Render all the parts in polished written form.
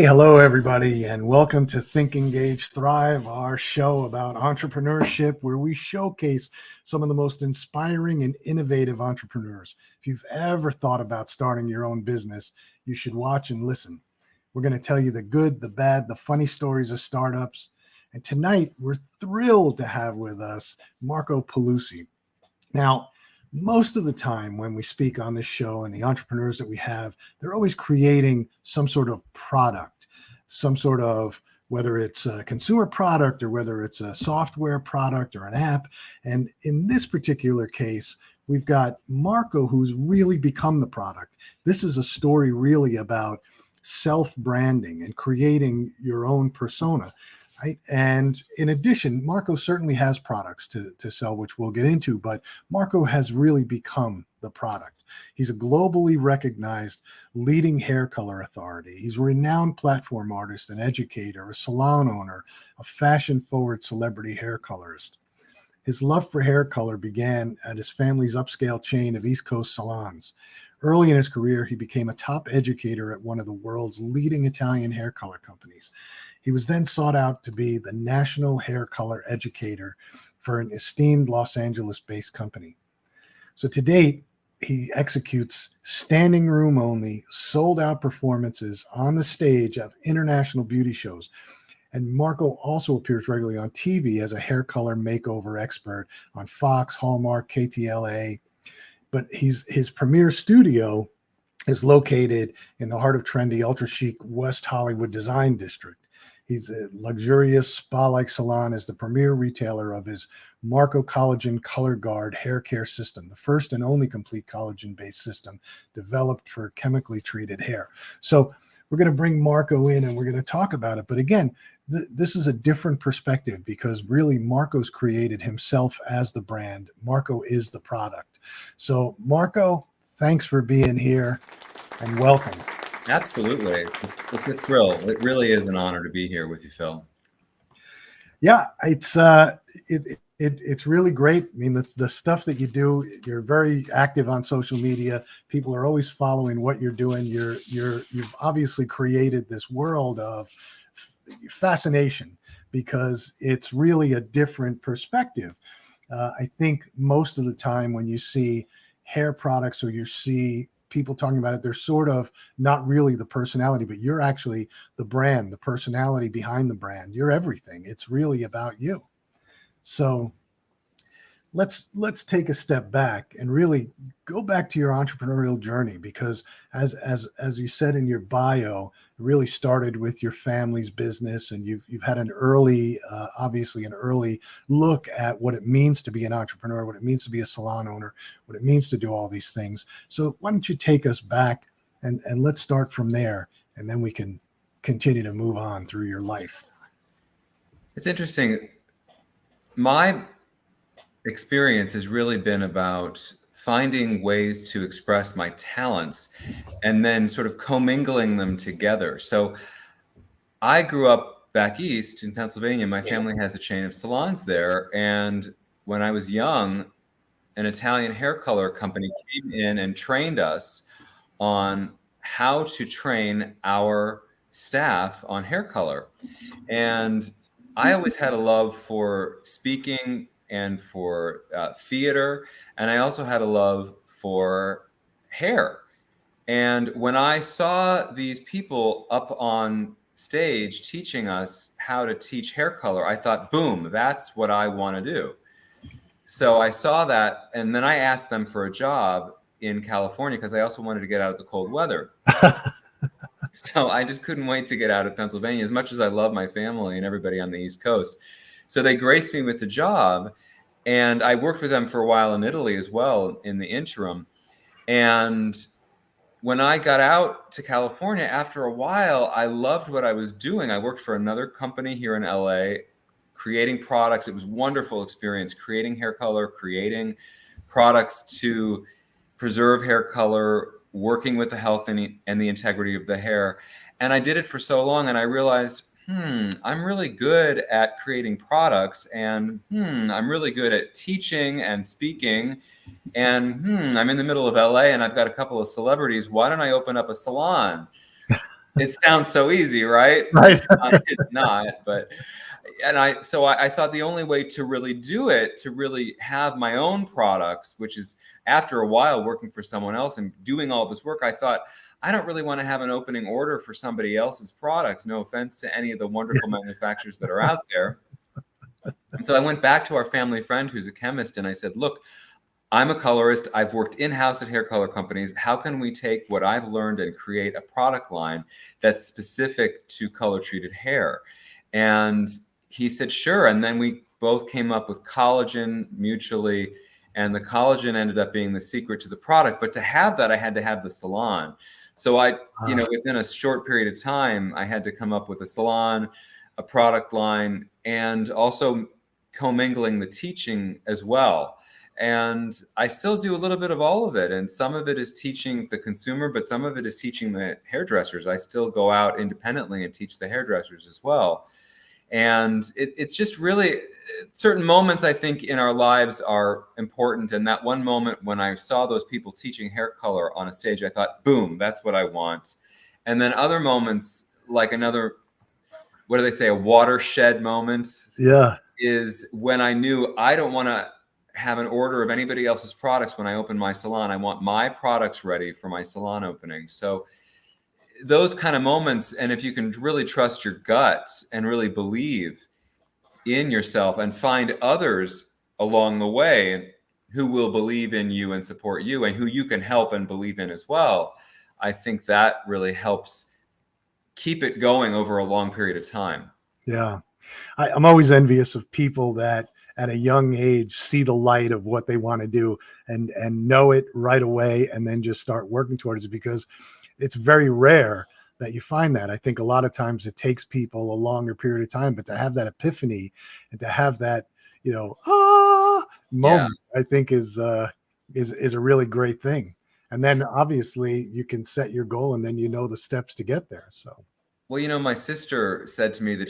Hello everybody, and welcome to Think, Engage, Thrive, our show about entrepreneurship, where we showcase some of the most inspiring and innovative entrepreneurs. If you've ever thought about starting your own business, you should watch and listen. We're going to tell you the good, the bad, the funny stories of startups. And tonight, we're thrilled to have with us Marco Pelusi. Now, most of the time when we speak on this show and the entrepreneurs that we have, they're always creating some sort of product, some sort of, whether it's a consumer product or whether it's a software product or an app. And in this particular case, we've got Marco, who's really become the product. This is a story really about self-branding and creating your own persona. Right? And in addition, Marco certainly has products to sell, which we'll get into, but Marco has really become the product. He's a globally recognized leading hair color authority. He's a renowned platform artist and educator, a salon owner, a fashion-forward celebrity hair colorist. His love for hair color began at his family's upscale chain of East Coast salons. Early in his career, he became a top educator at one of the world's leading Italian hair color companies. He was then sought out to be the National Haircolor Educator for an esteemed Los Angeles-based company. So to date, he executes standing room only, sold-out performances on the stage of international beauty shows. And Marco also appears regularly on TV as a hair color makeover expert on Fox, Hallmark, KTLA. But his premier studio is located in the heart of trendy, ultra-chic West Hollywood design district. He's a luxurious spa-like salon as the premier retailer of his Marco Collagen Color Guard hair care system, the first and only complete collagen-based system developed for chemically treated hair. So we're going to bring Marco in and we're going to talk about it. But again, this is a different perspective because really Marco's created himself as the brand. Marco is the product. So Marco, thanks for being here and welcome. Absolutely. It's a thrill. It really is an honor to be here with you, Phil. Yeah, it's really great. I mean, the stuff that you do, you're very active on social media. People are always following what you're doing. You've obviously created this world of fascination because it's really a different perspective. I think most of the time when you see hair products or you see people talking about it, they're sort of not really the personality, but you're actually the brand, the personality behind the brand. You're everything. It's really about you. So let's take a step back and really go back to your entrepreneurial journey, because as you said in your bio, it really started with your family's business, and you've had an early, obviously an early look at what it means to be an entrepreneur, what it means to be a salon owner, what it means to do all these things. So why don't you take us back and let's start from there, and then we can continue to move on through your life. It's interesting. My experience has really been about finding ways to express my talents and then sort of commingling them together. So I grew up back east in Pennsylvania. My family has a chain of salons there. And when I was young, an Italian hair color company came in and trained us on how to train our staff on hair color. And I always had a love for speaking and for theater, and I also had a love for hair. And when I saw these people up on stage teaching us how to teach hair color, I thought, boom, that's what I want to do. So I saw that, and then I asked them for a job in California because I also wanted to get out of the cold weather. So I just couldn't wait to get out of Pennsylvania, as much as I love my family and everybody on the East Coast. So they graced me with the job, and I worked with them for a while in Italy as well in the interim. And when I got out to California, after a while, I loved what I was doing. I worked for another company here in LA, creating products. It was a wonderful experience, creating hair color, creating products to preserve hair color, working with the health and the integrity of the hair. And I did it for so long, and I realized, I'm really good at creating products, and I'm really good at teaching and speaking, and I'm in the middle of LA and I've got a couple of celebrities. Why don't I open up a salon? It sounds so easy, right? Right. It's not, but I thought the only way to really do it, to really have my own products, which is after a while working for someone else and doing all this work, I thought, I don't really want to have an opening order for somebody else's products. No offense to any of the wonderful manufacturers that are out there. And so I went back to our family friend who's a chemist and I said, look, I'm a colorist. I've worked in-house at hair color companies. How can we take what I've learned and create a product line that's specific to color treated hair? And he said, sure. And then we both came up with collagen mutually. And the collagen ended up being the secret to the product. But to have that, I had to have the salon. So within a short period of time, I had to come up with a salon, a product line, and also commingling the teaching as well. And I still do a little bit of all of it. And some of it is teaching the consumer, but some of it is teaching the hairdressers. I still go out independently and teach the hairdressers as well. And it's just really certain moments, I think, in our lives are important. And that one moment when I saw those people teaching hair color on a stage, I thought, boom, that's what I want. And then other moments, like another, what do they say, a watershed moment? Yeah. Is when I knew I don't want to have an order of anybody else's products when I open my salon. I want my products ready for my salon opening. So those kind of moments, and if you can really trust your gut and really believe in yourself and find others along the way who will believe in you and support you and who you can help and believe in as well, I think that really helps keep it going over a long period of time. Yeah. I'm always envious of people that at a young age see the light of what they want to do and know it right away and then just start working towards it, because it's very rare that you find that. I think a lot of times it takes people a longer period of time, but to have that epiphany and to have that, moment, I think is a really great thing. And then obviously you can set your goal and then the steps to get there. So, well, my sister said to me that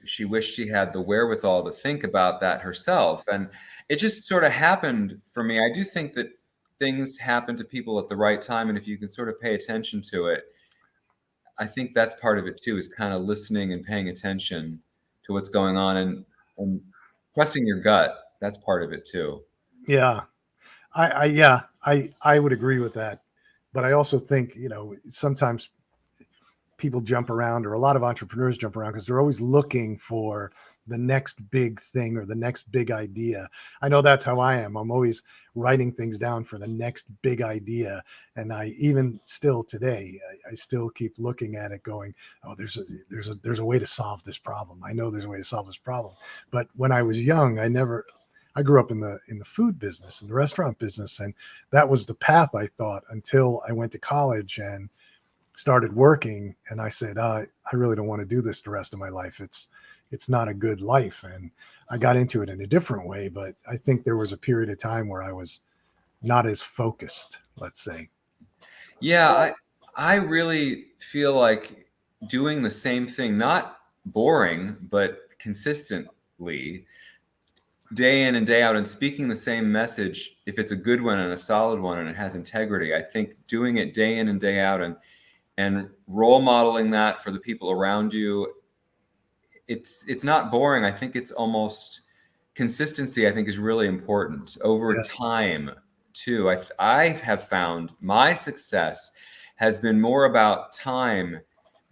she wished she had the wherewithal to think about that herself. And it just sort of happened for me. I do think that things happen to people at the right time. And if you can sort of pay attention to it, I think that's part of it too, is kind of listening and paying attention to what's going on and trusting your gut. That's part of it too. yeah, I would agree with that. But I also think, sometimes people jump around, or a lot of entrepreneurs jump around, because they're always looking for the next big thing or the next big idea. I know that's how I am. I'm always writing things down for the next big idea. And I even still today, I still keep looking at it going, oh, there's a way to solve this problem. I know there's a way to solve this problem. But when I was young, I grew up in the food business, in the restaurant business. And that was the path I thought, until I went to college and started working. And I said, I really don't want to do this the rest of my life. It's not a good life. And I got into it in a different way, but I think there was a period of time where I was not as focused, let's say. Yeah, I really feel like doing the same thing, not boring, but consistently, day in and day out, and speaking the same message, if it's a good one and a solid one and it has integrity. I think doing it day in and day out and role modeling that for the people around you, it's not boring. I think it's almost consistency. I think is really important over time too. I have found my success has been more about time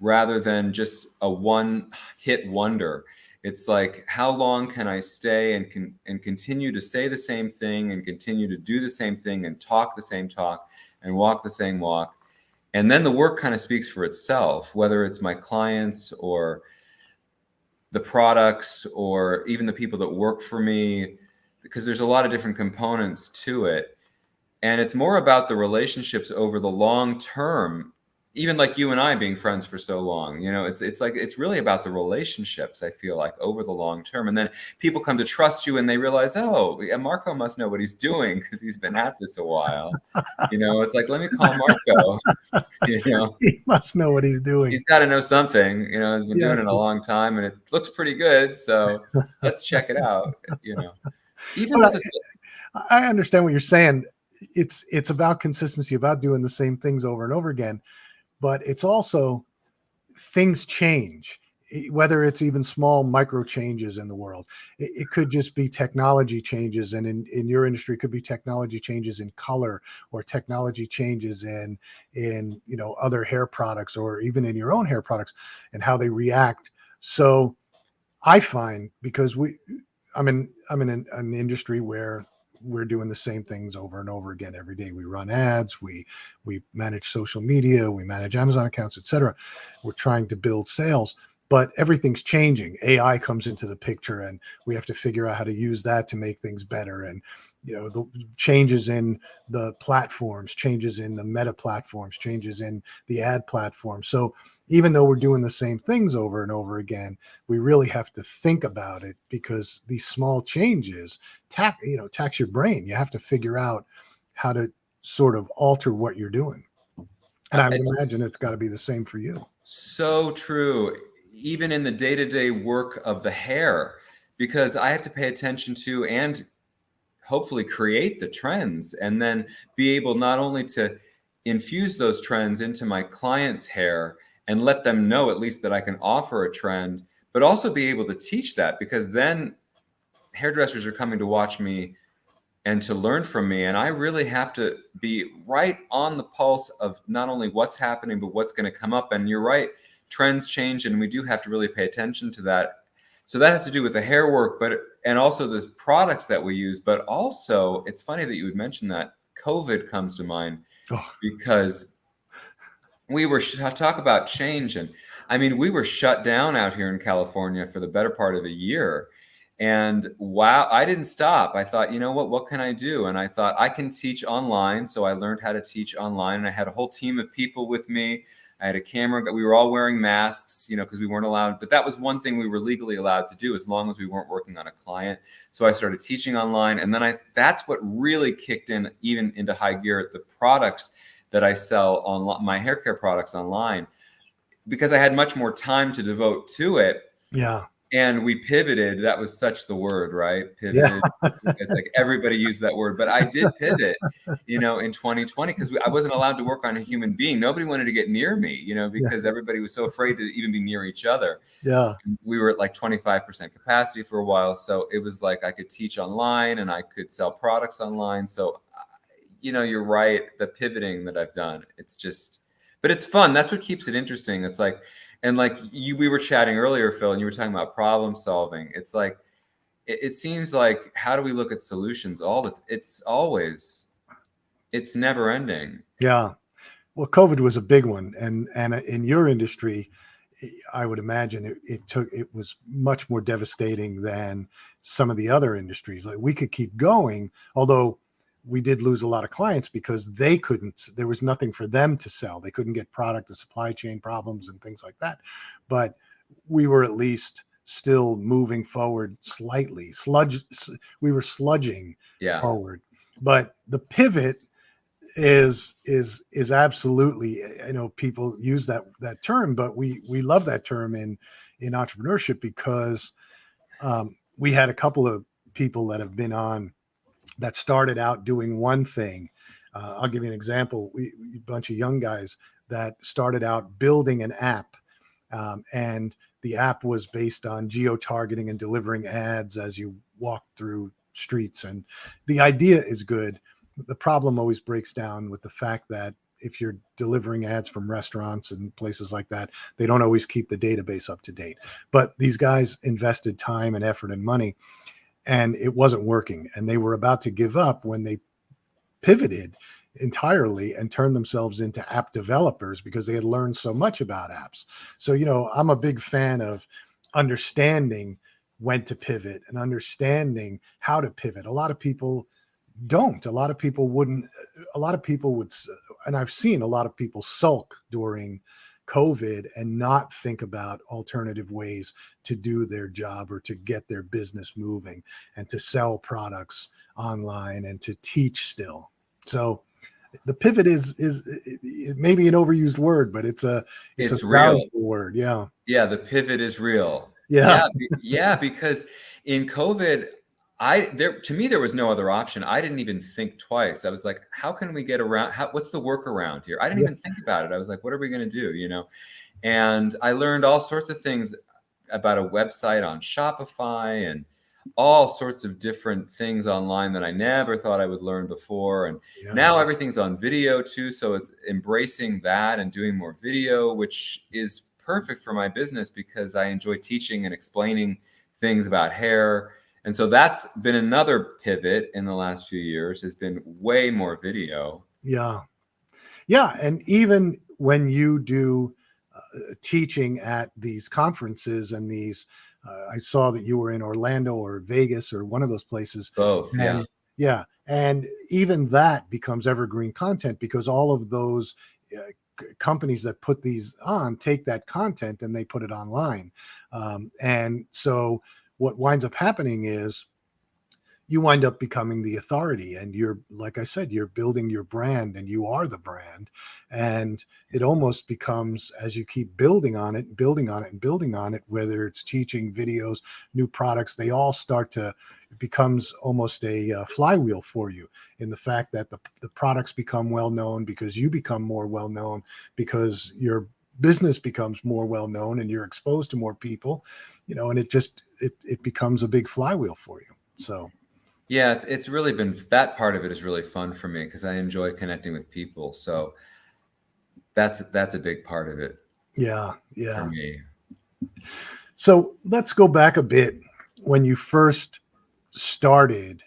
rather than just a one hit wonder. It's like, how long can I stay and continue to say the same thing and continue to do the same thing and talk the same talk and walk the same walk. And then the work kind of speaks for itself, whether it's my clients or the products or even the people that work for me, because there's a lot of different components to it. And it's more about the relationships over the long term, even like you and I being friends for so long. It's really about the relationships, I feel like, over the long term. And then people come to trust you and they realize, oh, yeah, Marco must know what he's doing because he's been at this a while. It's like, let me call Marco. He must know what he's doing. He's got to know something. He's been doing it a long time and it looks pretty good. So let's check it out. Even Well, with I understand what you're saying. It's about consistency, about doing the same things over and over again. But it's also things change, whether it's even small micro changes in the world. It could just be technology changes, and in your industry, it could be technology changes in color, or technology changes in other hair products, or even in your own hair products and how they react. So I find, because I'm in an industry where we're doing the same things over and over again every day. We run ads, we manage social media, we manage Amazon accounts, etc. We're trying to build sales, but everything's changing. AI comes into the picture, and we have to figure out how to use that to make things better. And the changes in the platforms, changes in the meta platforms, changes in the ad platform. So even though we're doing the same things over and over again, we really have to think about it, because these small changes tax your brain. You have to figure out how to sort of alter what you're doing. And I would imagine it's got to be the same for you. So true. Even in the day-to-day work of the hair, because I have to pay attention to and hopefully create the trends, and then be able not only to infuse those trends into my client's hair and let them know at least that I can offer a trend, but also be able to teach that, because then hairdressers are coming to watch me and to learn from me. And I really have to be right on the pulse of not only what's happening, but what's going to come up. And you're right, trends change, and we do have to really pay attention to that. So that has to do with the hair work, and also the products that we use. But also, it's funny that you would mention that. COVID comes to mind, because we were talk about change. And I mean, we were shut down out here in California for the better part of a year. And wow, I didn't stop. I thought, what can I do? And I thought, I can teach online. So I learned how to teach online, and I had a whole team of people with me. I had a camera. We were all wearing masks, because we weren't allowed. But that was one thing we were legally allowed to do, as long as we weren't working on a client. So I started teaching online. And then that's what really kicked in, even into high gear, the products that I sell online, my hair care products online, because I had much more time to devote to it. Yeah. And we pivoted. That was such the word, right? Pivoted. Yeah. It's like everybody used that word, but I did pivot, in 2020, because I wasn't allowed to work on a human being. Nobody wanted to get near me, because everybody was so afraid to even be near each other. Yeah. We were at like 25% capacity for a while. So it was like I could teach online and I could sell products online. So, you're right. The pivoting that I've done, but it's fun. That's what keeps it interesting. It's like, and like we were chatting earlier, Phil, and you were talking about problem solving. It's like, it seems like, how do we look at solutions? It's never ending. Yeah. Well, COVID was a big one. And in your industry, I would imagine it was much more devastating than some of the other industries. Like, we could keep going, although we did lose a lot of clients because there was nothing for them to sell. They couldn't get product, the supply chain problems and things like that. But we were at least still moving forward slightly. We were sludging forward. But the pivot is absolutely, people use that term, but we love that term in entrepreneurship, because we had a couple of people that have been on that started out doing one thing. I'll give you an example. A bunch of young guys that started out building an app, and the app was based on geo-targeting and delivering ads as you walk through streets. And the idea is good. The problem always breaks down with the fact that if you're delivering ads from restaurants and places like that, they don't always keep the database up to date. But these guys invested time and effort and money, and it wasn't working. And they were about to give up when they pivoted entirely and turned themselves into app developers, because they had learned so much about apps. So, I'm a big fan of understanding when to pivot and understanding how to pivot. A lot of people don't. A lot of people would, and I've seen a lot of people sulk during COVID and not think about alternative ways to do their job or to get their business moving and to sell products online and to teach still. So the pivot is maybe an overused word, but it's a real word. Yeah. Yeah. The pivot is real. Yeah. Yeah. Because in COVID, to me, there was no other option. I didn't even think twice. I was like, how can we get around? What's the workaround here? I didn't Yeah. even think about it. I was like, what are we going to do? And I learned all sorts of things about a website on Shopify and all sorts of different things online that I never thought I would learn before. And Yeah. now everything's on video too. So it's embracing that and doing more video, which is perfect for my business because I enjoy teaching and explaining things about hair. And so that's been another pivot in the last few years, has been way more video. Yeah. Yeah. And even when you do teaching at these conferences and these, I saw that you were in Orlando or Vegas or one of those places. Both, yeah. And yeah. And even that becomes evergreen content because all of those companies that put these on take that content and they put it online. And so what winds up happening is you wind up becoming the authority, and you're, like I said, you're building your brand and you are the brand. And it almost becomes, as you keep building on it and building on it and building on it, whether it's teaching, videos, new products, they all start to, it becomes almost a flywheel for you, in the fact that the products become well known because you become more well known, because your business becomes more well known and you're exposed to more people, and it becomes a big flywheel for you. So yeah, it's really been, that part of it is really fun for me because I enjoy connecting with people. So that's a big part of it yeah, for yeah. me. So let's go back a bit. When you first started,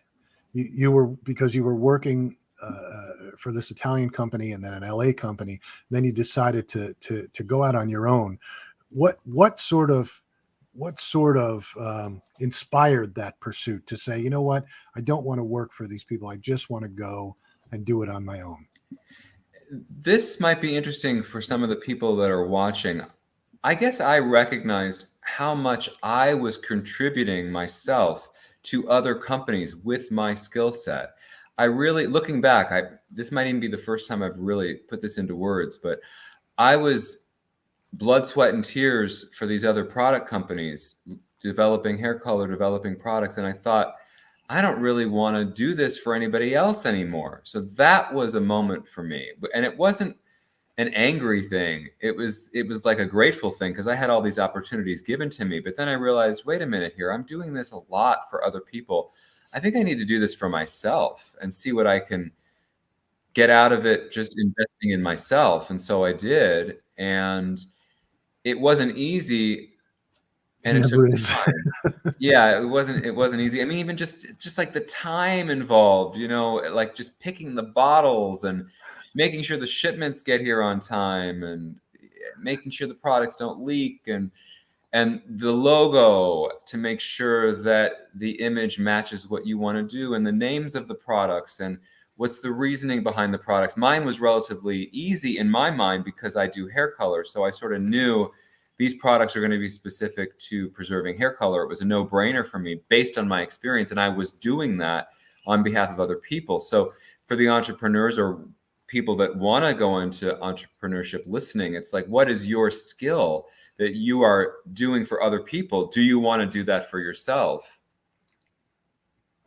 you were, because you were working for this Italian company and then an LA company. Then you decided to go out on your own. What sort of inspired that pursuit to say, you know what, I don't want to work for these people. I just want to go and do it on my own. This might be interesting for some of the people that are watching. I guess I recognized how much I was contributing myself to other companies with my skill set. I really, looking back, this might even be the first time I've really put this into words, but I was blood, sweat, and tears for these other product companies, developing hair color, developing products. And I thought, I don't really want to do this for anybody else anymore. So that was a moment for me. And it wasn't an angry thing. It was like a grateful thing because I had all these opportunities given to me. But then I realized, wait a minute here, I'm doing this a lot for other people. I think I need to do this for myself and see what I can get out of it just investing in myself. And so I did. And it wasn't easy, It and it took never some is. time. Yeah, it wasn't easy. I mean, even just like the time involved, like just picking the bottles and making sure the shipments get here on time and making sure the products don't leak, and the logo to make sure that the image matches what you want to do, and the names of the products and what's the reasoning behind the products. Mine was relatively easy in my mind because I do hair color. So I sort of knew these products are going to be specific to preserving hair color. It was a no-brainer for me based on my experience. And I was doing that on behalf of other people. So for the entrepreneurs or people that want to go into entrepreneurship listening, it's like, what is your skill that you are doing for other people? Do you want to do that for yourself?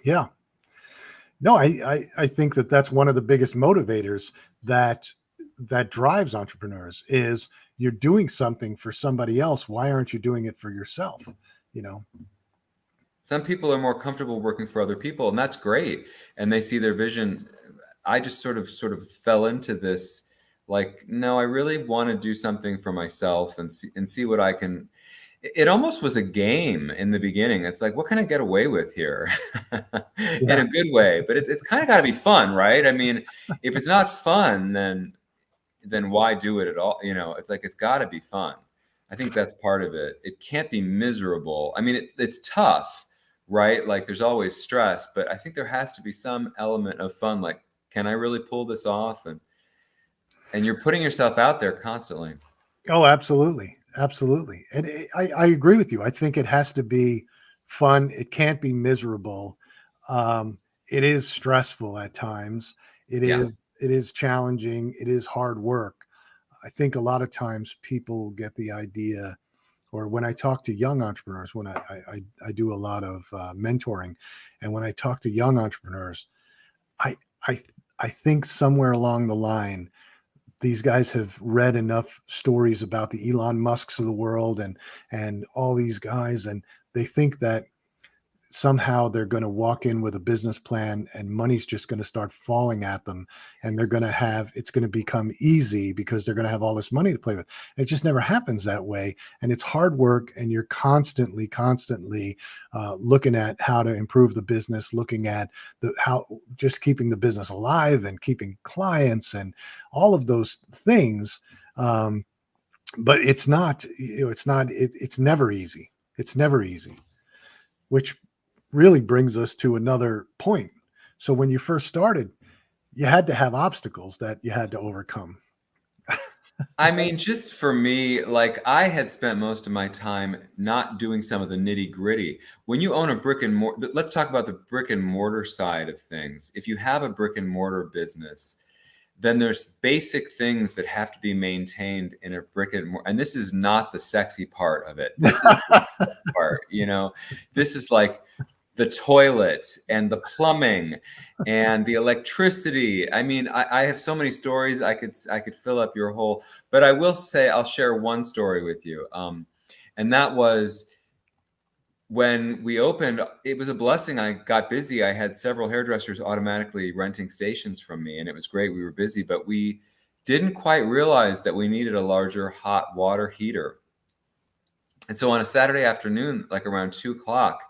Yeah. No, I think that that's one of the biggest motivators that drives entrepreneurs is you're doing something for somebody else. Why aren't you doing it for yourself? Some people are more comfortable working for other people, and that's great. And they see their vision. I just sort of fell into this, like, no, I really want to do something for myself and see what I can. It almost was a game in the beginning. It's like, what can I get away with here? In Yeah. a good way, but it's kind of got to be fun, right? I mean, if it's not fun, then why do it at all? It's like, it's got to be fun. I think that's part of it. It can't be miserable. I mean, it's tough, right? Like there's always stress, but I think there has to be some element of fun. Like, can I really pull this off? And you're putting yourself out there constantly. Oh, absolutely. Absolutely. And I agree with you. I think it has to be fun. It can't be miserable. It is stressful at times. It Yeah. is, it is challenging. It is hard work. I think a lot of times people get the idea or when I talk to young entrepreneurs, when I do a lot of mentoring, and when I talk to young entrepreneurs, I I I think somewhere along the line, these guys have read enough stories about the Elon Musks of the world and all these guys, and they think that somehow they're going to walk in with a business plan and money's just going to start falling at them, and they're going to have it's going to become easy because they're going to have all this money to play with. It just never happens that way, and it's hard work, and you're constantly looking at how to improve the business, looking at the how just keeping the business alive and keeping clients and all of those things. But it's not, it's never easy. It's never easy, which really brings us to another point. So when you first started, you had to have obstacles that you had to overcome. I mean, just for me, like I had spent most of my time not doing some of the nitty gritty. When you own a brick and mortar, let's talk about the brick and mortar side of things. If you have a brick and mortar business, then there's basic things that have to be maintained in a brick and mortar. And this is not the sexy part of it. This is the part, this is like the toilet and the plumbing and the electricity. I mean, I have so many stories. I could fill up your whole, but I will say, I'll share one story with you. And that was when we opened. It was a blessing. I got busy. I had several hairdressers automatically renting stations from me, and it was great. We were busy, but we didn't quite realize that we needed a larger hot water heater. And so on a Saturday afternoon, like around 2 o'clock,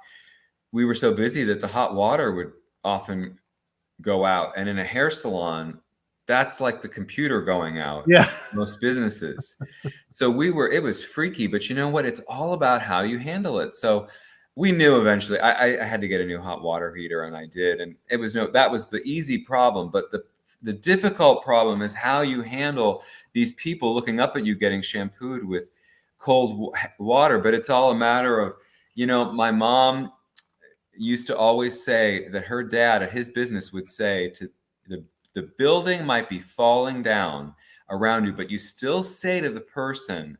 we were so busy that the hot water would often go out. And in a hair salon, that's like the computer going out. Yeah. Most businesses. So it was freaky, but you know what? It's all about how you handle it. So we knew eventually I had to get a new hot water heater, and I did. And that was the easy problem. But the difficult problem is how you handle these people looking up at you getting shampooed with cold water. But it's all a matter of, my mom used to always say that her dad at his business would say to the building might be falling down around you, but you still say to the person,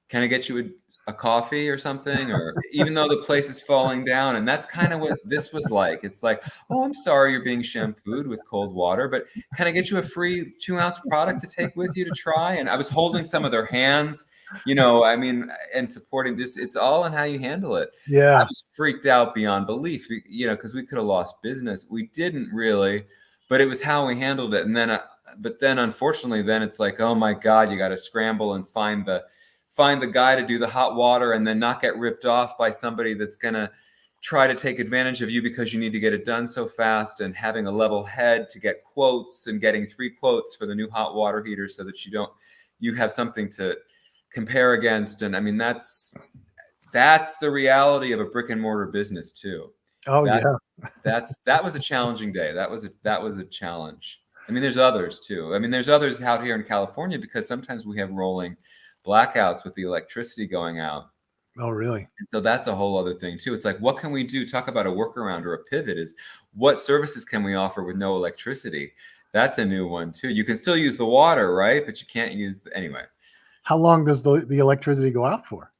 can I get you a coffee or something? Or even though the place is falling down. And that's kind of what this was like. It's like, oh, I'm sorry you're being shampooed with cold water, but can I get you a free 2-ounce product to take with you to try? And I was holding some of their hands, and supporting this. It's all in how you handle it. Yeah. I was freaked out beyond belief, because we could have lost business. We didn't really, but it was how we handled it. And then, but then unfortunately, then it's like, oh my God, you got to scramble and find the guy to do the hot water, and then not get ripped off by somebody that's going to try to take advantage of you because you need to get it done so fast, and having a level head to get quotes and getting 3 quotes for the new hot water heater so that you have something to compare against. And I mean, that's the reality of a brick and mortar business too. Oh, yeah. That was a challenging day. That was a challenge. I mean, there's others too. I mean, there's others out here in California, because sometimes we have rolling blackouts with the electricity going out. Oh, really? And so that's a whole other thing too. It's like, what can we do? Talk about a workaround or a pivot is, what services can we offer with no electricity? That's a new one too. You can still use the water, right? But you can't use anyway. How long does the electricity go out for?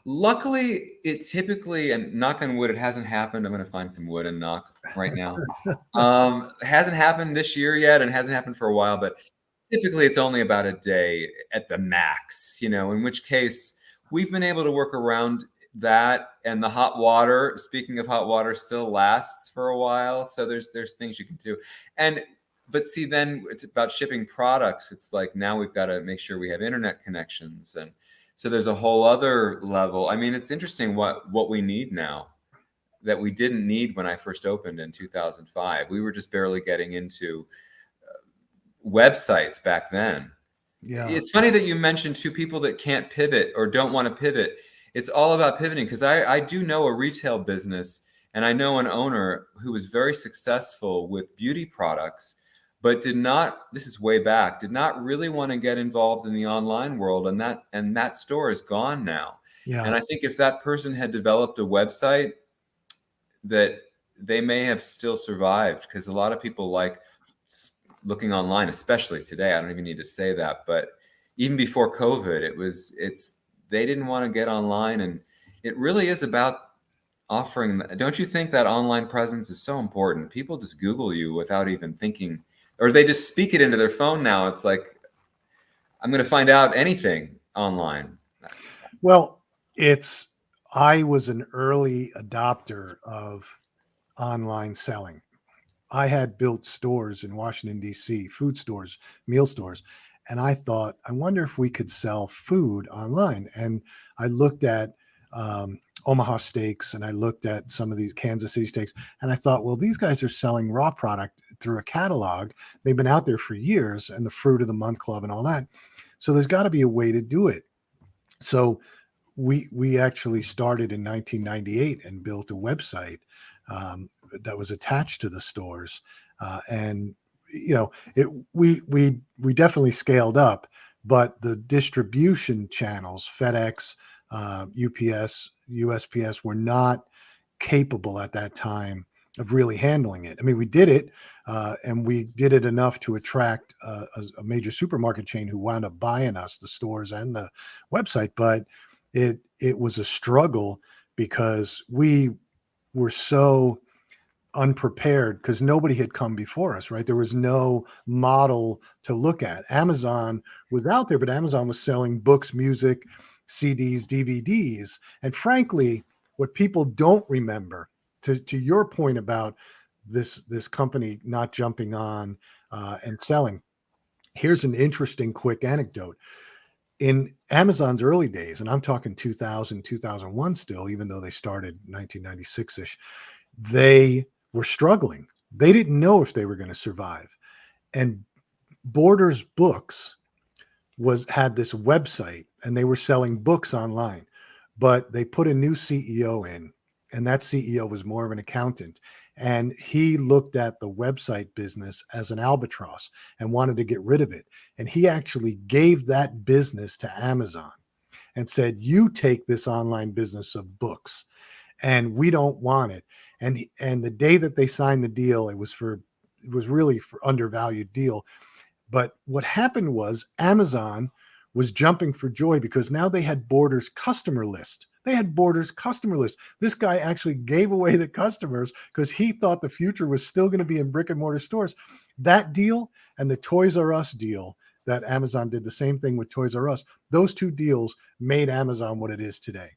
Luckily, it typically, and knock on wood, it hasn't happened. I'm going to find some wood and knock right now. It hasn't happened this year yet, and it hasn't happened for a while, but typically it's only about a day at the max, in which case we've been able to work around that. And the hot water, speaking of hot water, still lasts for a while. So there's things you can do. But see, then it's about shipping products. It's like, now we've got to make sure we have internet connections. And so there's a whole other level. I mean, it's interesting what we need now that we didn't need when I first opened in 2005. We were just barely getting into websites back then. Yeah. It's funny that you mentioned 2 people that can't pivot or don't want to pivot. It's all about pivoting, because I do know a retail business, and I know an owner who was very successful with beauty products, but this is way back, did not really want to get involved in the online world. And that store is gone now. Yeah. And I think if that person had developed a website, that they may have still survived, because a lot of people like looking online, especially today. I don't even need to say that, but even before COVID, they didn't want to get online. And it really is about offering. Don't you think that online presence is so important? People just Google you without even thinking, or they just speak it into their phone now. It's like, I'm going to find out anything online. Well, I was an early adopter of online selling. I had built stores in Washington, D.C., food stores, meal stores. And I thought, I wonder if we could sell food online. And I looked at Omaha Steaks, and I looked at some of these Kansas City steaks. And I thought, well, these guys are selling raw product through a catalog. They've been out there for years, and the Fruit of the Month Club and all that. So there's got to be a way to do it. So we actually started in 1998 and built a website that was attached to the stores, and we definitely scaled up, but the distribution channels, FedEx, UPS, USPS, were not capable at that time of really handling it. I mean, we did it, and we did it enough to attract a major supermarket chain who wound up buying us, the stores and the website, but it was a struggle because we were so unprepared because nobody had come before us, right? There was no model to look at. Amazon was out there, but Amazon was selling books, music, CDs, DVDs. And frankly, what people don't remember, to your point about this company not jumping on and selling, here's an interesting quick anecdote. In Amazon's early days, and I'm talking 2000, 2001 still, even though they started 1996-ish, they were struggling. They didn't know if they were going to survive. And Borders Books had this website, and they were selling books online, but they put a new CEO in, and that CEO was more of an accountant. And he looked at the website business as an albatross and wanted to get rid of it. And he actually gave that business to Amazon and said, you take this online business of books, and we don't want it. And the day that they signed the deal, it was really for undervalued deal. But what happened was Amazon was jumping for joy because now they had Borders customer list. They had Borders customer list. This guy actually gave away the customers because he thought the future was still going to be in brick and mortar stores. That deal and the Toys R Us deal that Amazon did the same thing with Toys R Us. Those two deals made Amazon what it is today.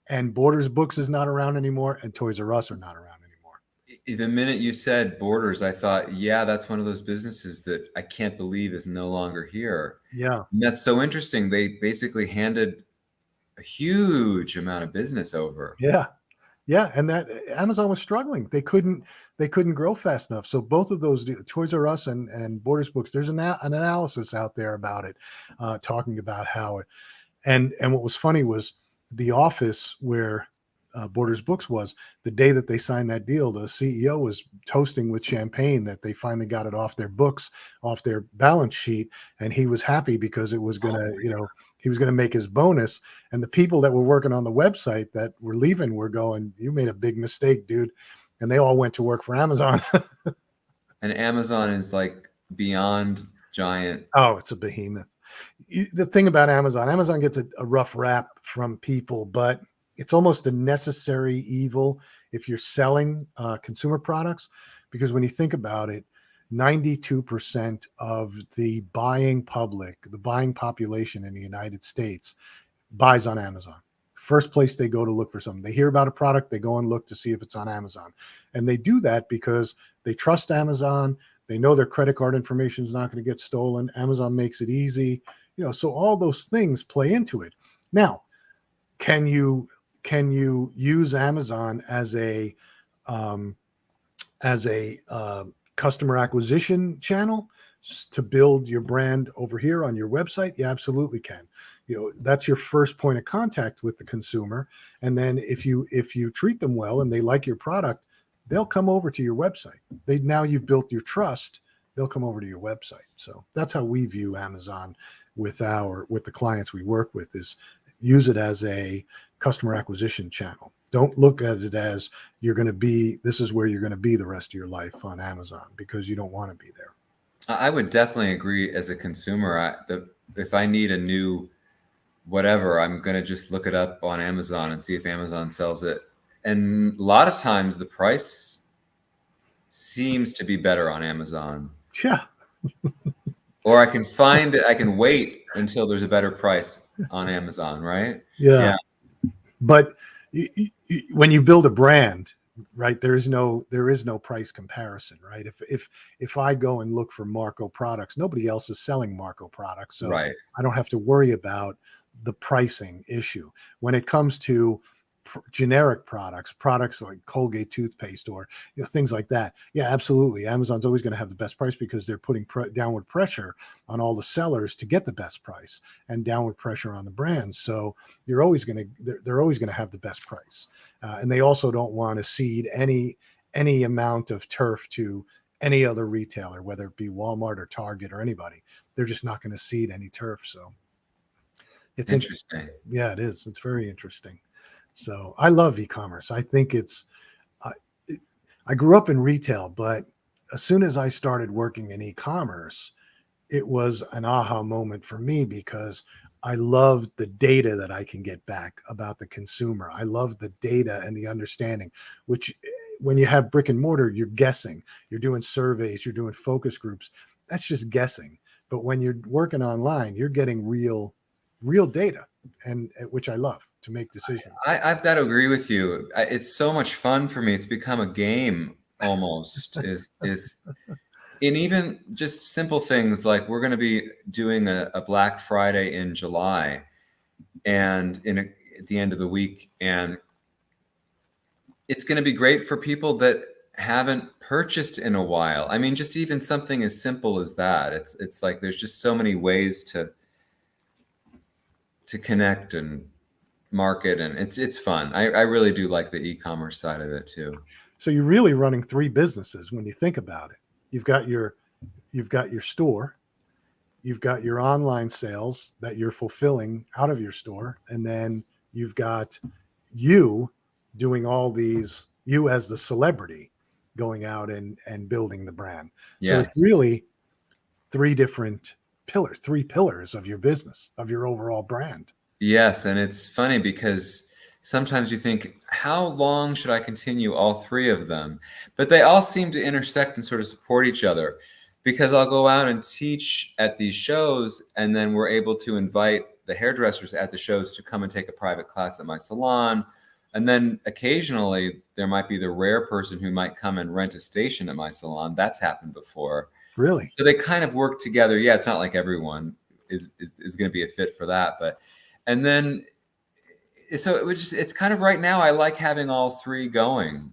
And Borders Books is not around anymore, and Toys R Us are not around anymore. The minute you said Borders, I thought, yeah, that's one of those businesses that I can't believe is no longer here. Yeah. And that's so interesting. They basically handed a huge amount of business over. Yeah. Yeah. And that Amazon was struggling. They couldn't grow fast enough. So both of those, Toys R Us and Borders Books, there's an analysis out there about it, talking about how it, and what was funny was the office where Borders Books was, the day that they signed that deal, the CEO was toasting with champagne that they finally got it off their books, off their balance sheet. And he was happy because it was going to, he was going to make his bonus. And the people that were working on the website that were leaving were going, you made a big mistake, dude. And they all went to work for Amazon. And Amazon is like beyond giant. Oh, it's a behemoth. The thing about Amazon gets a rough rap from people, but it's almost a necessary evil if you're selling consumer products, because when you think about it, 92% of the buying public, the buying population in the United States buys on Amazon. First place they go to look for something. They hear about a product, they go and look to see if it's on Amazon. And they do that because they trust Amazon. They know their credit card information is not going to get stolen. Amazon makes it easy. So all those things play into it. Now, can you use Amazon as a customer acquisition channel to build your brand over here on your website? You absolutely can. That's your first point of contact with the consumer. And then if you treat them well and they like your product, they'll come over to your website. Now you've built your trust, they'll come over to your website. So that's how we view Amazon with the clients we work with, is use it as a customer acquisition channel. Don't look at it as this is where you're going to be the rest of your life on Amazon, because you don't want to be there. I would definitely agree as a consumer. If I need a new whatever, I'm going to just look it up on Amazon and see if Amazon sells it. And a lot of times the price seems to be better on Amazon. Yeah. Or I can find it, I can wait until there's a better price on Amazon, right? Yeah. Yeah, But when you build a brand, right, there is no price comparison, right? If I go and look for Marco products, nobody else is selling Marco products, so right. I don't have to worry about the pricing issue. When it comes to generic products like Colgate toothpaste or things like that, yeah, absolutely, Amazon's always going to have the best price because they're putting downward pressure on all the sellers to get the best price and downward pressure on the brands. So you're always going to they're always going to have the best price, and they also don't want to cede any amount of turf to any other retailer, whether it be Walmart or Target or anybody. They're just not going to cede any turf. So it's Interesting. yeah, it is. It's very interesting. So I love e-commerce. I think I, I grew up in retail, but as soon as I started working in e-commerce, it was an aha moment for me because I love the data that I can get back about the consumer. I love the data and the understanding, which when you have brick and mortar, you're guessing, you're doing surveys, you're doing focus groups. That's just guessing. But when you're working online, you're getting real data, and which I love to make decisions. I've got to agree with you. It's so much fun for me. It's become a game almost. Is and even just simple things like we're going to be doing a Black Friday in July, and at the end of the week, and it's going to be great for people that haven't purchased in a while. I mean, just even something as simple as that. It's like there's just so many ways to connect and market, and it's fun. I really do like the e-commerce side of it too. So you're really running three businesses when you think about it. You've got your store, you've got your online sales that you're fulfilling out of your store, and then you've got you doing all these, you as the celebrity going out and building the brand. So it's Yes. really three pillars of your business, of your overall brand. Yes, and it's funny because sometimes you think, how long should I continue all three of them? But they all seem to intersect and sort of support each other because I'll go out and teach at these shows, and then we're able to invite the hairdressers at the shows to come and take a private class at my salon. And then occasionally there might be the rare person who might come and rent a station at my salon. That's happened before. Really? So they kind of work together. Yeah, it's not like everyone is going to be a fit for that, but and then so it's kind of right now I like having all three going.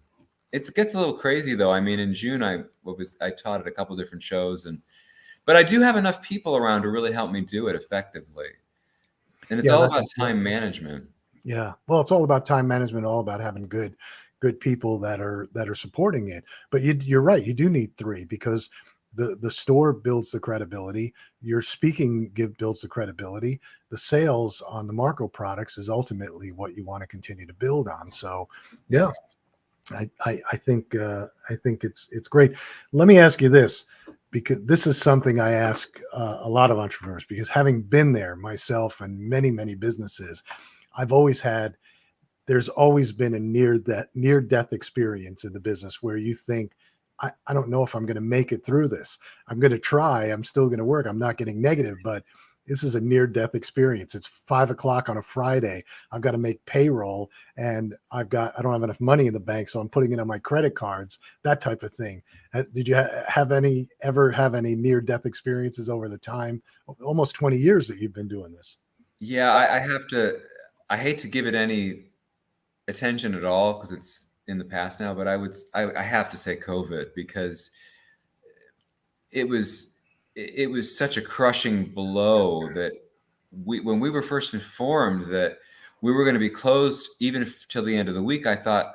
It gets a little crazy though. I mean, in June I taught at a couple different shows, but I do have enough people around to really help me do it effectively. And it's Yeah, all that's about important. time management. Yeah. Well, it's all about time management, all about having good people that are supporting it. But you're right. You do need three because the store builds the credibility. Your speaking builds the credibility. The sales on the Marco products is ultimately what you want to continue to build on. So, yeah, I think it's great. Let me ask you this, because this is something I ask a lot of entrepreneurs, because having been there myself and many businesses, I've always had, there's always been a near death experience in the business where you think, I don't know if I'm going to make it through this. I'm going to try. I'm still going to work. I'm not getting negative, but this is a near death experience. It's 5 o'clock on a Friday. I've got to make payroll, and I don't have enough money in the bank, so I'm putting it on my credit cards, that type of thing. Did you ever have any near death experiences over the time, almost 20 years that you've been doing this? Yeah, I hate to give it any attention at all because it's in the past now, but I have to say COVID, because it was such a crushing blow that when we were first informed that we were going to be closed even till the end of the week, I thought,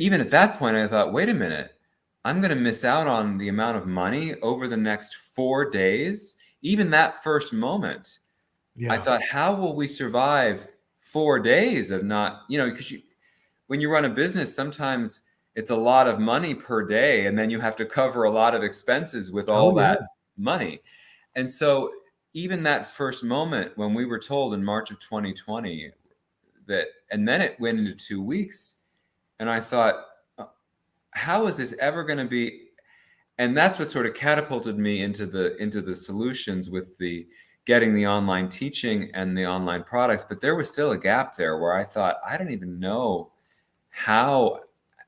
even at that point, I thought, wait a minute, I'm going to miss out on the amount of money over the next 4 days. Even that first moment, I Yeah. thought, how will we survive 4 days of not, because when you run a business, sometimes it's a lot of money per day, and then you have to cover a lot of expenses with Oh all yeah. that money. And so even that first moment when we were told in March of 2020 that, and then it went into 2 weeks, and I thought, how is this ever going to be? And that's what sort of catapulted me into the solutions with the getting the online teaching and the online products. But there was still a gap there where I thought, I don't even know how.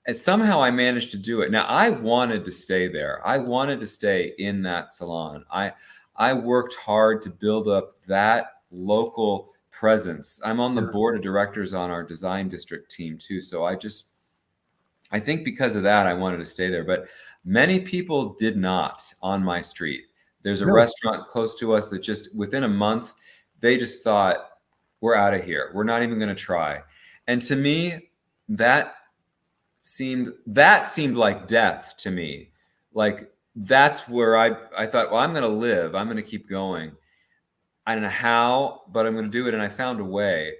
And somehow I managed to do it. Now, I wanted to stay there. I wanted to stay in that salon. I worked hard to build up that local presence. I'm on the board of directors on our design district team too. So I think because of that, I wanted to stay there. But many people did not on my street. There's a restaurant close to us that just within a month, they just thought, we're out of here. We're not even going to try. And to me, that seemed like death to me. Like, that's where I thought, well, I'm going to live. I'm going to keep going. I don't know how, but I'm going to do it. And I found a way.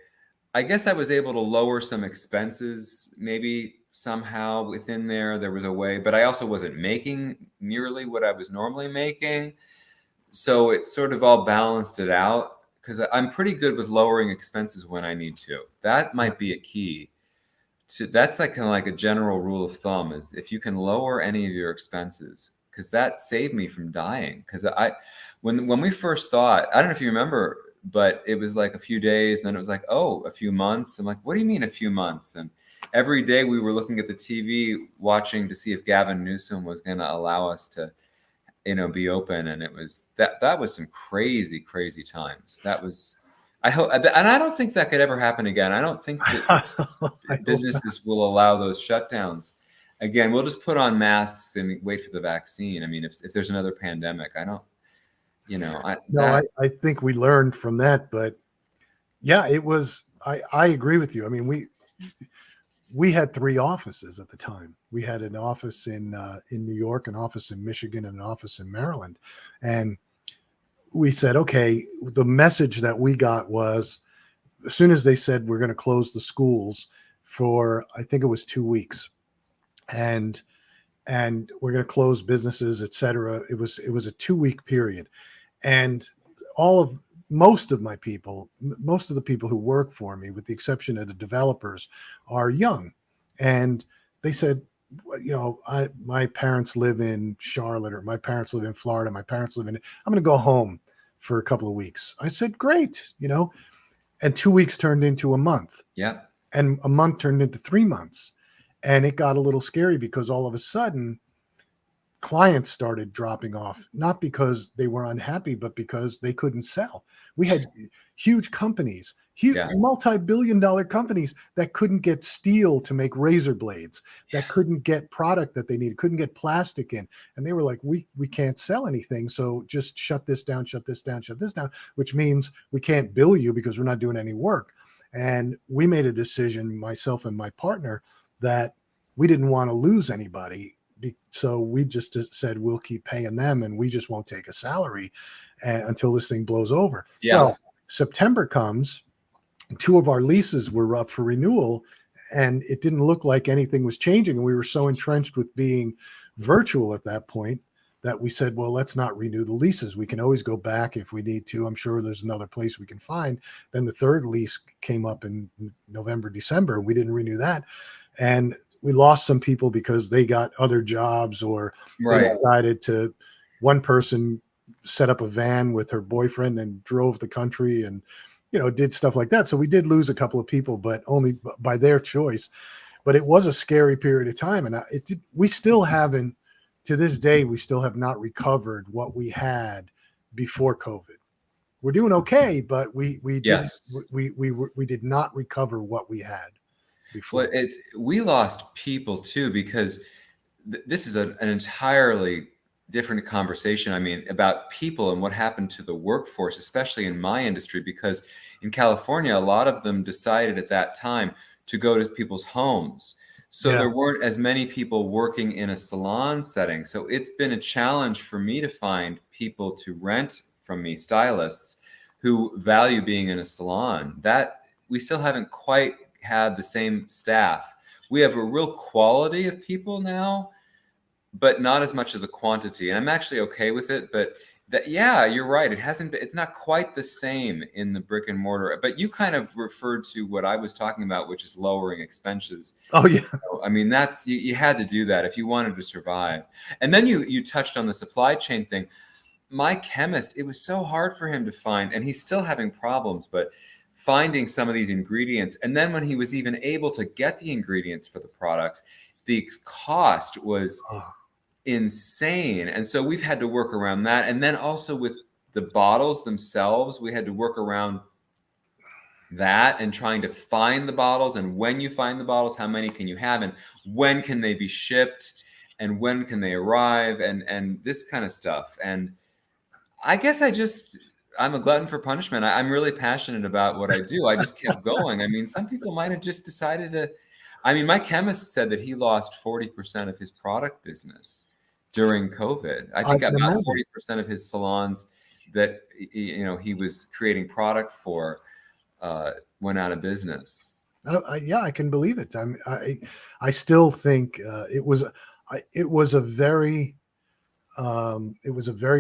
I guess I was able to lower some expenses, maybe somehow within there was a way, but I also wasn't making nearly what I was normally making. So it sort of all balanced it out, because I'm pretty good with lowering expenses when I need to. That might be a key. That's like kind of like a general rule of thumb, is if you can lower any of your expenses, because that saved me from dying. Because when we first thought, I don't know if you remember, but it was like a few days, and then it was like, oh, a few months. I'm like, what do you mean a few months? And every day we were looking at the TV, watching to see if Gavin Newsom was going to allow us to, be open. And it was that was some crazy, crazy times. That was, I hope, and I don't think that could ever happen again. I don't think that businesses will allow those shutdowns again. We'll just put on masks and wait for the vaccine. I mean, if there's another pandemic, I don't, I think we learned from that, but yeah, it was, I agree with you. I mean, we had 3 offices at the time. We had an office in New York, an office in Michigan, and an office in Maryland. And we said, okay, the message that we got was, as soon as they said we're going to close the schools for, I think it was 2 weeks, and we're going to close businesses, et cetera. It was a 2-week period. And most of the people who work for me, with the exception of the developers, are young. And they said, my parents live in Charlotte, or my parents live in Florida. I'm going to go home for a couple of weeks. I said, great, and 2 weeks turned into a month. Yeah. And a month turned into 3 months. And it got a little scary, because all of a sudden clients started dropping off, not because they were unhappy, but because they couldn't sell. We had huge companies, multi-billion-dollar companies that couldn't get steel to make razor blades, that couldn't get product that they needed, couldn't get plastic in. And they were like, we can't sell anything. So just shut this down, which means we can't bill you because we're not doing any work. And we made a decision, myself and my partner, that we didn't want to lose anybody. So we just said, we'll keep paying them, and we just won't take a salary until this thing blows over. Yeah. Well, September comes, 2 of our leases were up for renewal, and it didn't look like anything was changing. And we were so entrenched with being virtual at that point that we said, well, let's not renew the leases. We can always go back if we need to. I'm sure there's another place we can find. Then the 3rd lease came up in November, December. We didn't renew that. And we lost some people because they got other jobs, or they decided to, one person set up a van with her boyfriend and drove the country and, did stuff like that. So we did lose a couple of people, but only by their choice. But it was a scary period of time. And we still haven't, to this day, we still have not recovered what we had before COVID. We're doing okay, but we did not recover what we had before. Well, we lost people too, because this is an entirely different conversation. I mean, about people and what happened to the workforce, especially in my industry, because in California, a lot of them decided at that time to go to people's homes. So there weren't as many people working in a salon setting. So it's been a challenge for me to find people to rent from me, stylists who value being in a salon. That we still haven't quite had the same staff. We have a real quality of people now, but not as much of the quantity. And I'm actually okay with it, but Yeah, you're right. It hasn't been, it's not quite the same in the brick and mortar, but you kind of referred to what I was talking about, which is lowering expenses. Oh yeah. I mean, that's, you had to do that if you wanted to survive. And then you touched on the supply chain thing. My chemist, it was so hard for him to find, and he's still having problems, but finding some of these ingredients. And then when he was even able to get the ingredients for the products, the cost was Oh, insane. And so we've had to work around that. And then also with the bottles themselves, we had to work around that and trying to find the bottles. And when you find the bottles, how many can you have? And when can they be shipped? And when can they arrive? And this kind of stuff. And I guess I'm a glutton for punishment. I'm really passionate about what I do. I just kept going. I mean, some people might have just decided to. I mean, my chemist said that he lost 40% of his product business during COVID. I think I can about imagine. 40% of his salons that he was creating product for went out of business. Yeah, I can believe it. I still think it was a very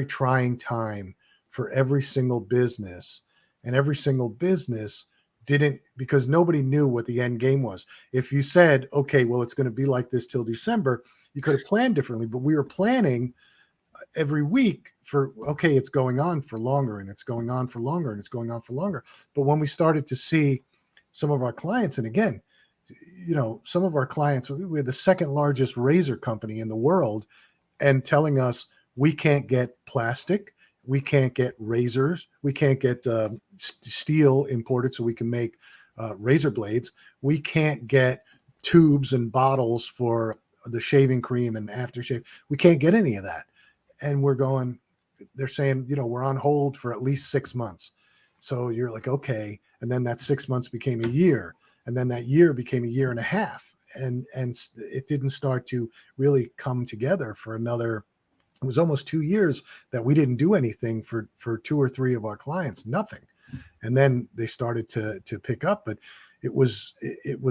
trying time for every single business, and every single business didn't, because nobody knew what the end game was. If you said, okay, well, it's going to be like this till December, you could have planned differently, but we were planning every week for, okay, it's going on for longer and it's going on for longer and it's going on for longer. But when we started to see some of our clients, and again, some of our clients, we had the second largest razor company in the world, and telling us we can't get plastic, we can't get razors, we can't get steel imported so we can make razor blades, we can't get tubes and bottles for the shaving cream and aftershave, we can't get any of that. And they're saying, we're on hold for at least 6 months. So you're like, okay. And then that 6 months became a year. And then that year became a year and a half. And it didn't start to really come together for another, it was almost 2 years that we didn't do anything for 2 or 3 of our clients, nothing. And then they started to pick up, but it was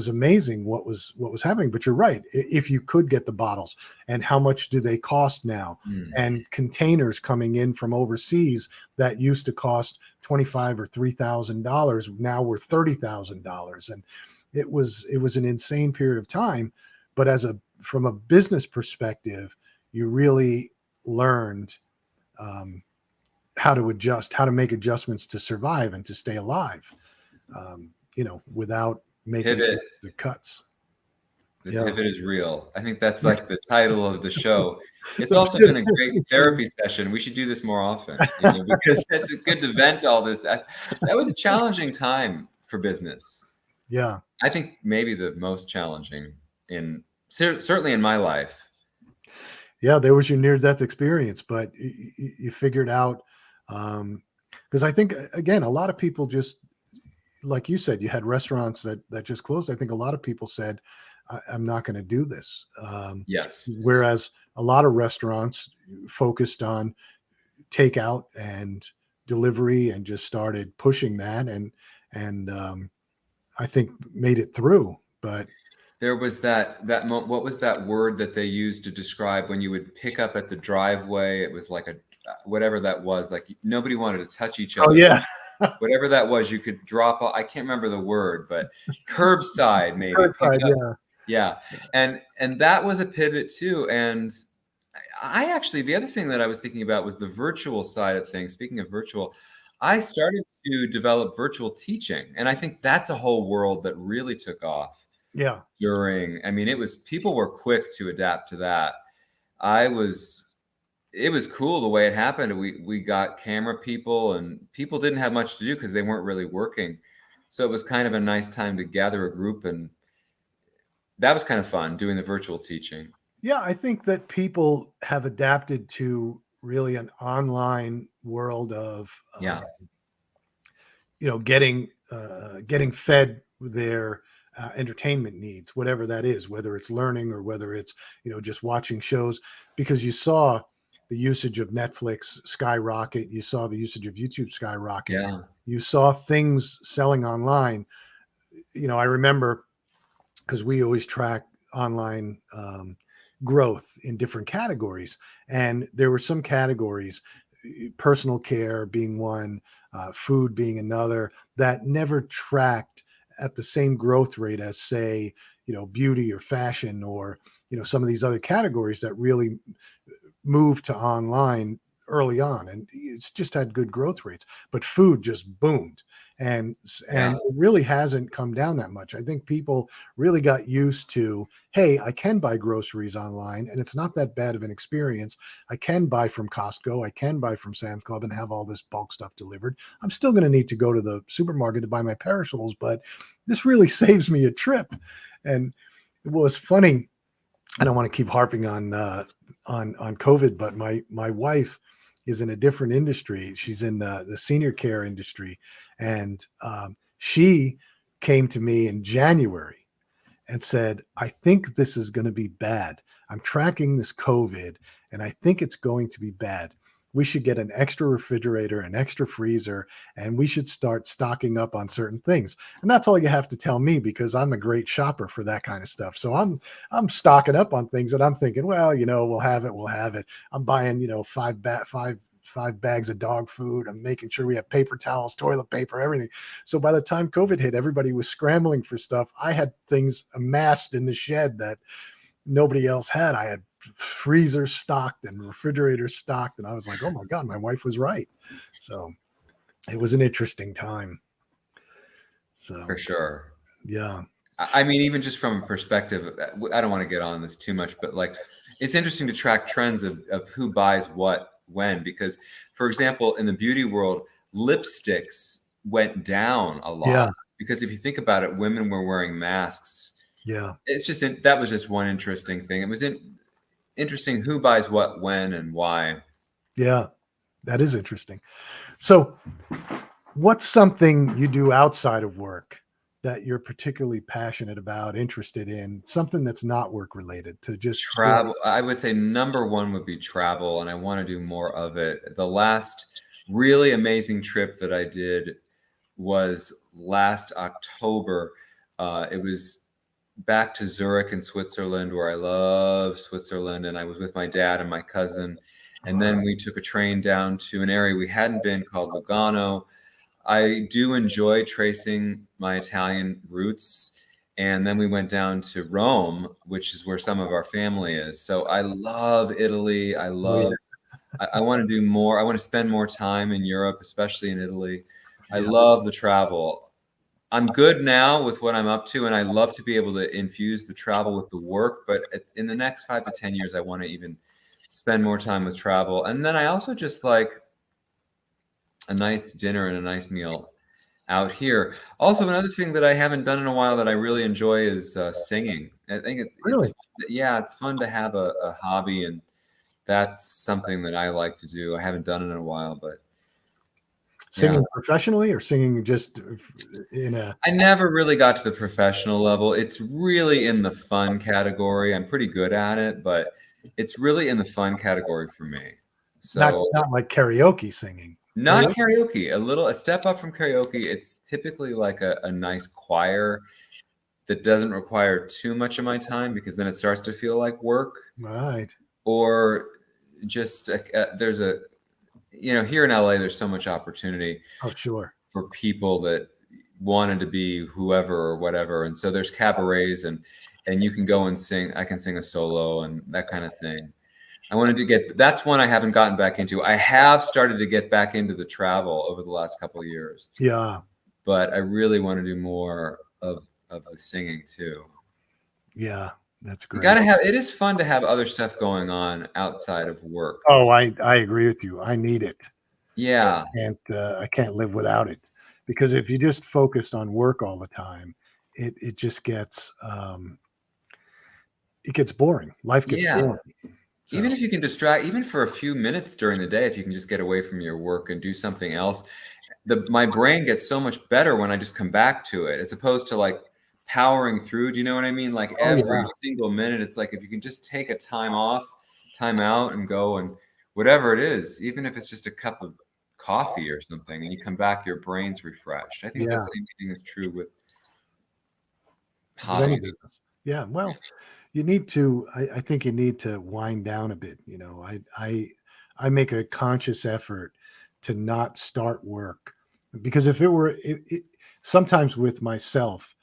amazing what was happening. But you're right. If you could get the bottles, and how much do they cost now? And containers coming in from overseas that used to cost $25,000 or $3,000 now were $30,000. And it was an insane period of time. But from a business perspective, you really learned how to adjust, how to make adjustments to survive and to stay alive, without making the cuts. The pivot is real. I think that's like the title of the show. It's also been a great therapy session. We should do this more often, because it's good to vent all this. That was a challenging time for business. Yeah. I think maybe the most challenging certainly in my life. Yeah, there was your near-death experience, but you figured out, because I think, again, a lot of people just, like you said, you had restaurants that just closed. I think a lot of people said, I'm not going to do this. Yes. Whereas a lot of restaurants focused on takeout and delivery and just started pushing that, and I think made it through. But there was what was that word that they used to describe when you would pick up at the driveway? It was like whatever that was, like nobody wanted to touch each other. Oh yeah. Whatever that was, you could drop off. I can't remember the word, but curbside maybe. Curbside, yeah. And that was a pivot too. And I actually, the other thing that I was thinking about was the virtual side of things. Speaking of virtual, I started to develop virtual teaching. And I think that's a whole world that really took off. Yeah. People were quick to adapt to that. It was cool the way it happened. We got camera people, and people didn't have much to do because they weren't really working. So it was kind of a nice time to gather a group, and that was kind of fun doing the virtual teaching. Yeah, I think that people have adapted to really an online world of, getting fed their entertainment needs, whatever that is, whether it's learning or whether it's, just watching shows, because you saw the usage of Netflix skyrocket. You saw the usage of YouTube skyrocket. Yeah. You saw things selling online. I remember, because we always track online growth in different categories. And there were some categories, personal care being one, food being another, that never tracked at the same growth rate as, say, beauty or fashion, or some of these other categories that really moved to online early on, and it's just had good growth rates. But food just boomed, and Yeah. it really hasn't come down that much. I think people really got used to, hey, I can buy groceries online and it's not that bad of an experience. I can buy from Costco, I can buy from Sam's Club and have all this bulk stuff delivered. I'm still going to need to go to the supermarket to buy my perishables, but this really saves me a trip. And it was funny. I don't want to keep harping on COVID, but my wife is in a different industry. She's in the senior care industry, and she came to me in January and said, "I think this is going to be bad. I'm tracking this COVID, and I think it's going to be bad. We should get an extra refrigerator, an extra freezer, and we should start stocking up on certain things." And that's all you have to tell me, because I'm a great shopper for that kind of stuff. So I'm stocking up on things, and I'm thinking, well, we'll have it, we'll have it. I'm buying, five bags of dog food. I'm making sure we have paper towels, toilet paper, everything. So by the time COVID hit, everybody was scrambling for stuff. I had things amassed in the shed that nobody else had. I had freezers stocked and refrigerators stocked, and I was like, oh my God, my wife was right. So it was an interesting time. So For sure. yeah. I mean, even just from a perspective, I don't want to get on this too much, but like, it's interesting to track trends of who buys what when, because, for example, in the beauty world, lipsticks went down a lot. Yeah. Because if you think about it, women were wearing masks. Yeah. It's just, that was just one interesting thing. It was interesting who buys what when and why. Yeah. That is interesting. So what's something you do outside of work that you're particularly passionate about, interested in, something that's not work related, to just Travel, I would say number one would be travel, and I want to do more of it. The last really amazing trip that I did was last October. It was back to Zurich in Switzerland, where I love Switzerland, and I was with my dad and my cousin. And then we took a train down to an area we hadn't been called Lugano. I do enjoy tracing my Italian roots. And then we went down to Rome, which is where some of our family is. So I love Italy. I want to do more. I want to spend more time in Europe, especially in Italy. I love the travel. I'm good now with what I'm up to, and I love to be able to infuse the travel with the work. But in the next 5 to 10 years, I want to even spend more time with travel. And then I also just like a nice dinner and a nice meal out here. Also, another thing that I haven't done in a while that I really enjoy is singing. I think really it's fun to have a hobby, and that's something that I like to do. I haven't done it in a while, but singing professionally, or singing just in a. I never really got to the professional level. It's really in the fun category. I'm pretty good at it, but it's really in the fun category for me. So Not like karaoke singing. not karaoke, a step up from karaoke. It's typically like a nice choir that doesn't require too much of my time, because then it starts to feel like work. Right. Or just there's here in LA, there's so much opportunity Oh, sure. for people that wanted to be whoever or whatever. And so there's cabarets, and you can go and sing. I can sing a solo and that kind of thing. I wanted to that's one I haven't gotten back into. I have started to get back into the travel over the last couple of years. Yeah. But I really want to do more of the singing too. Yeah. That's great. It is fun to have other stuff going on outside of work. Oh, I agree with you. I need it. Yeah. I can't live without it, because if you just focus on work all the time, it just gets it gets boring. Life gets boring. So, Even if you can distract, even for a few minutes during the day, if you can just get away from your work and do something else, my brain gets so much better when I just come back to it, as opposed to like powering through. Do you know what I mean? Like every single minute, it's like if you can just take a time out, and go and whatever it is, even if it's just a cup of coffee or something, and you come back, your brain's refreshed. I think the same thing is true with hobbies. Yeah. Well, you need to. I think you need to wind down a bit. I make a conscious effort to not start work, because if it were, sometimes with myself,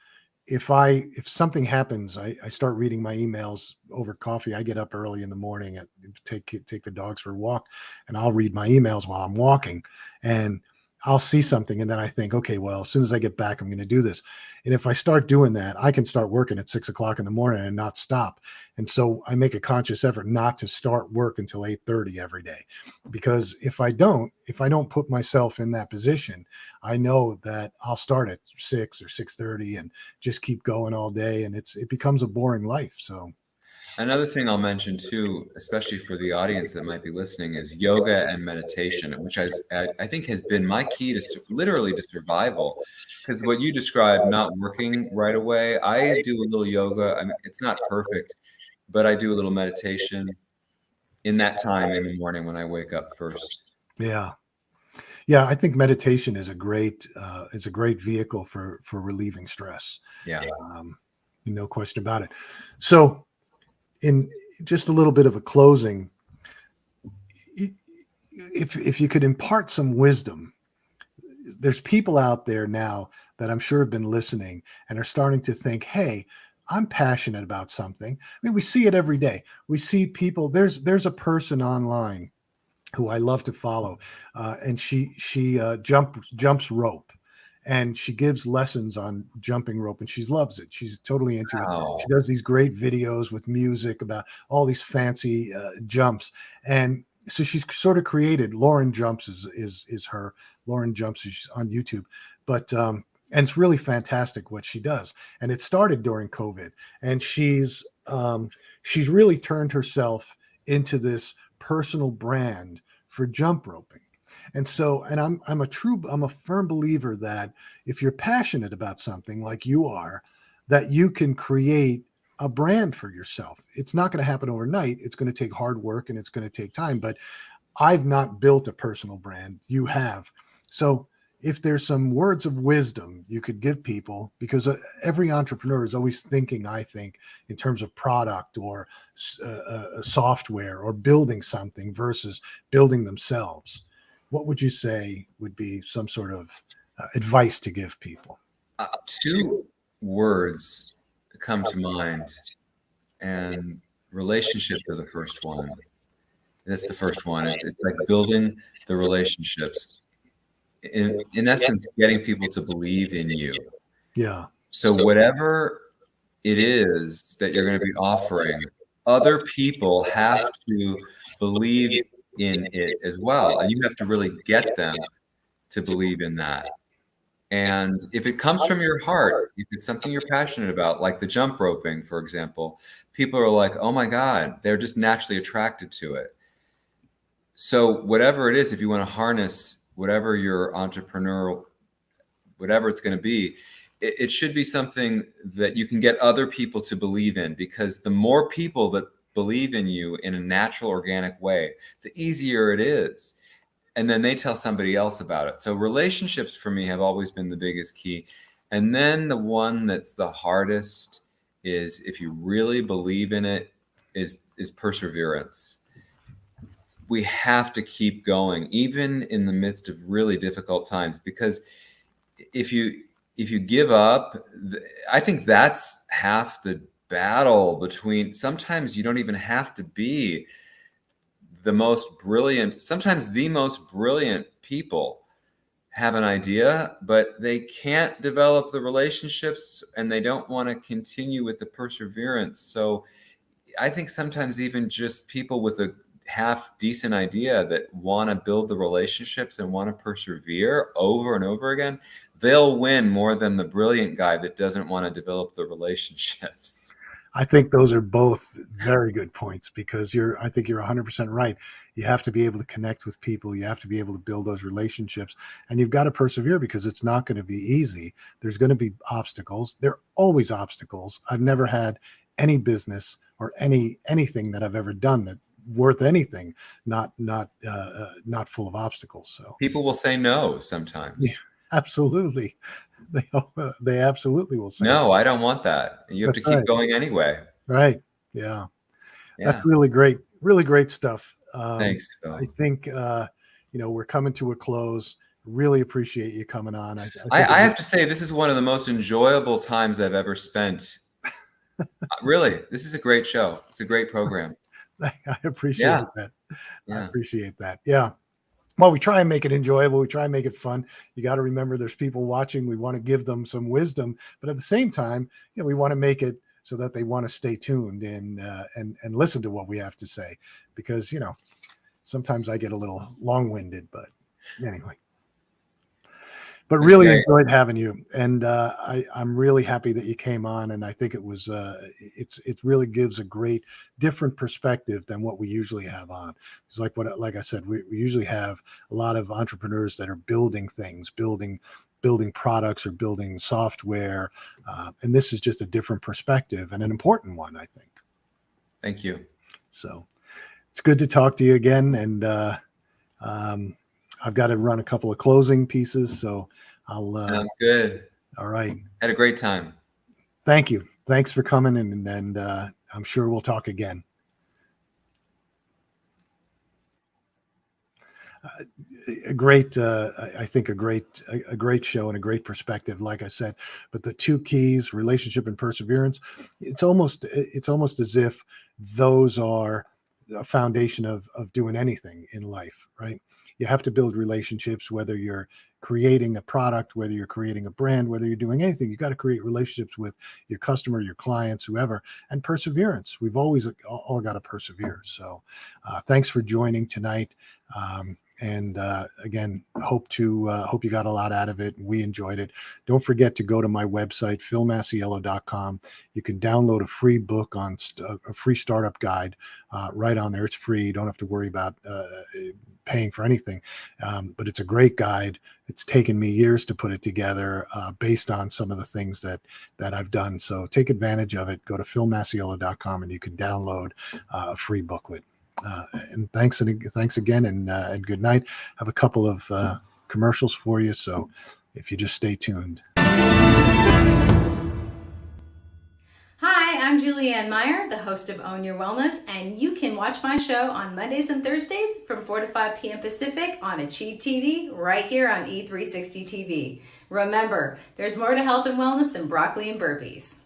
if something happens, I start reading my emails over coffee. I get up early in the morning and take the dogs for a walk, and I'll read my emails while I'm walking, and I'll see something, and then I think, okay, well, as soon as I get back, I'm going to do this. And if I start doing that, I can start working at 6 o'clock in the morning and not stop. And so I make a conscious effort not to start work until 8:30 every day, because if I don't put myself in that position, I know that I'll start at 6 or 6:30 and just keep going all day, and it becomes a boring life. So Another thing I'll mention too, especially for the audience that might be listening, is yoga and meditation, which I think has been my key to literally to survival. Because what you described, not working right away, I do a little yoga. I mean, it's not perfect, but I do a little meditation in that time in the morning when I wake up first. yeah, yeah, I think meditation is a great vehicle for relieving stress. Yeah. Um, no question about it. So, in just a little bit of a closing, if you could impart some wisdom, there's people out there now that I'm sure have been listening and are starting to think, hey, I'm passionate about something. I mean, we see it every day. We see people. There's a person online who I love to follow, and she jumps rope, and she gives lessons on jumping rope, and she loves it. She's totally into it. Wow. She does these great videos with music about all these fancy jumps, and so she's sort of created. Lauren Jumps is her. Lauren Jumps is on YouTube, but and it's really fantastic what she does. And it started during COVID, and she's really turned herself into this personal brand for jump roping. And so, and I'm a firm believer that if you're passionate about something like you are, that you can create a brand for yourself. It's not going to happen overnight. It's going to take hard work and it's going to take time, but I've not built a personal brand. You have. So if there's some words of wisdom you could give people, because every entrepreneur is always thinking, I think, in terms of product or software or building something versus building themselves, what would you say would be some sort of advice to give people? Two words come to mind, and relationships are the first one. That's the first one. It's like building the relationships. In essence, getting people to believe in you. Yeah. So whatever it is that you're going to be offering, other people have to believe in it as well. And you have to really get them to believe in that. And if it comes from your heart, if it's something you're passionate about, like the jump roping, for example, people are like, oh my God, they're just naturally attracted to it. So whatever it is, if you want to harness whatever your entrepreneurial, whatever it's going to be, it should be something that you can get other people to believe in, because the more people that believe in you in a natural, organic way, the easier it is. And then they tell somebody else about it. So relationships for me have always been the biggest key. And then the one that's the hardest is, if you really believe in it, is perseverance. We have to keep going, even in the midst of really difficult times, because if you give up, I think that's half the battle between, sometimes you don't even have to be the most brilliant. Sometimes the most brilliant people have an idea, but they can't develop the relationships and they don't want to continue with the perseverance. So I think sometimes even just people with a half decent idea that want to build the relationships and want to persevere over and over again, they'll win more than the brilliant guy that doesn't want to develop the relationships. I think those are both very good points, because I think you're 100% right. You have to be able to connect with people. You have to be able to build those relationships, and you've got to persevere, because it's not going to be easy. There's going to be obstacles. There are always obstacles. I've never had any business or anything that I've ever done that worth anything not full of obstacles. So People will say no sometimes. yeah, absolutely. They absolutely will say No, I don't want that. You have that's to keep right. going anyway. Right. Yeah. That's Yeah. really great stuff. Thanks, I Phil. think, we're coming to a close. Really appreciate you coming on. I think I have to say, this is one of the most enjoyable times I've ever spent. Really, this is a great show. It's a great program. I appreciate Yeah, that. I yeah. appreciate that. Yeah. Well, we try and make it enjoyable. We try and make it fun. You got to remember there's people watching. We want to give them some wisdom, but at the same time, we want to make it so that they want to stay tuned and listen to what we have to say, because sometimes I get a little long-winded, but anyway. But That's really great. enjoyed having you, and I'm really happy that you came on. And I think it really gives a great different perspective than what we usually have on. It's like I said, we usually have a lot of entrepreneurs that are building things, building products or building software, and this is just a different perspective and an important one, I think. Thank you. So it's good to talk to you again, and I've got to run a couple of closing pieces, so I'll. Sounds good. All right. Had a great time. Thank you. Thanks for coming, and I'm sure we'll talk again. I think a great show and a great perspective, like I said. But the two keys, relationship and perseverance, it's almost as if those are a foundation of doing anything in life, right? You have to build relationships, whether you're creating a product, whether you're creating a brand, whether you're doing anything. You got to create relationships with your customer, your clients, whoever, and perseverance. We've always all got to persevere. So thanks for joining tonight. And again, hope you got a lot out of it. We enjoyed it. Don't forget to go to my website, philmasiello.com. You can download a free book on a free startup guide right on there. It's free. You don't have to worry about paying for anything, but it's a great guide. It's taken me years to put it together based on some of the things that I've done. So take advantage of it. Go to philmasiello.com and you can download a free booklet. And thanks again, and good night. Have a couple of commercials for you, so if you just stay tuned. Hi, I'm Julianne Meyer, the host of Own Your Wellness, and you can watch my show on Mondays and Thursdays from 4 to 5 p.m. Pacific on Achieve TV right here on E360 TV. Remember, there's more to health and wellness than broccoli and burpees.